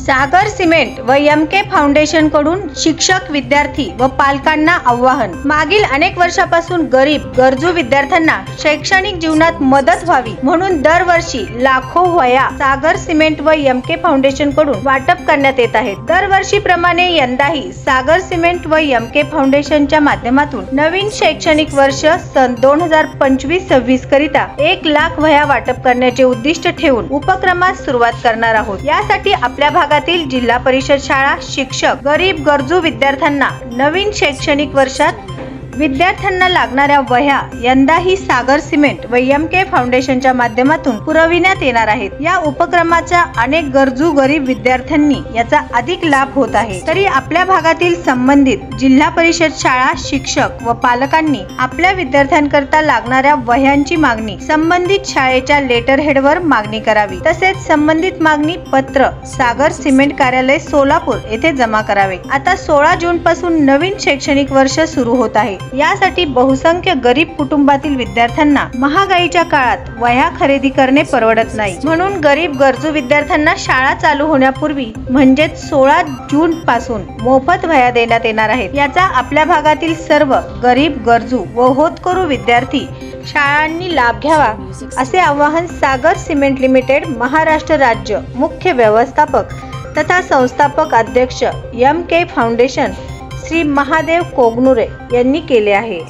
सागर cement व MK. Foundation कडून शिक्षक, विद्यार्थी व पालकांना आवाहन। मागील अनेक वर्षापासून गरीब गरजू विद्यार्थ्यांना शैक्षणिक जीवनात मदत व्हावी म्हणून दरवर्षी लाखो वह्या सागर सिमेंट व एम.के. फाउंडेशन कडून वाटप करण्यात येत आहेत। दरवर्षीप्रमाणे यंदाही सागर सिमेंट व एम.के. फाउंडेशनच्या माध्यमातून नवीन शैक्षणिक वर्ष सन 2025-26 करिता 1 लाख वह्या वाटप करण्याचे उद्दिष्ट ठेवून उपक्रमास सुरुवात करणार आहोत। यासाठी आपल्या भागातील जिल्हा परिषद शाळा, शिक्षक, गरीब गरजू विद्यार्थ्यांना नवीन शैक्षणिक वर्षात विद्यार्थ्यांना लागणाऱ्या वह्या यंदाही सागर सिमेंट व एम.के. फाउंडेशनच्या माध्यमातून पुरविण्यात येणार आहेत। या उपक्रमाचा अनेक गरजू गरीब विद्यार्थ्यांनी याचा अधिक लाभ होत आहे। तरी आपल्या भागातील संबंधित जिल्हा परिषद शाळा, शिक्षक व पालकांनी आपल्या विद्यार्थ्यांकरता लागणाऱ्या वह्यांची मागणी संबंधित शाळेच्या लेटर हेडवर मागणी करावी। तसेच संबंधित मागणी पत्र सागर सिमेंट कार्यालय सोलापूर येथे जमा करावे। आता 16 जून पासून नवीन शैक्षणिक वर्ष सुरू होत आहे। यासाठी बहुसंख्य गरीब कुटुंबातील विद्यार्थ्यांना महागाईच्या काळात वह्या खरेदी करणे परवडत नाही, म्हणून गरीब गरजू विद्यार्थ्यांना शाळा चालू होण्यापूर्वी म्हणजेच 16 जून पासून मोफत वह्या देण्यात येणार आहेत। याचा आपल्या भागातील सर्व गरीब गरजू व होतकरू विद्यार्थी शाळांनी लाभ घ्यावा असे आवाहन सागर सिमेंट लिमिटेड महाराष्ट्र राज्य मुख्य व्यवस्थापक तथा संस्थापक अध्यक्ष एम.के. फाउंडेशन श्री महादेव कोगनुरे यांनी केले आहे।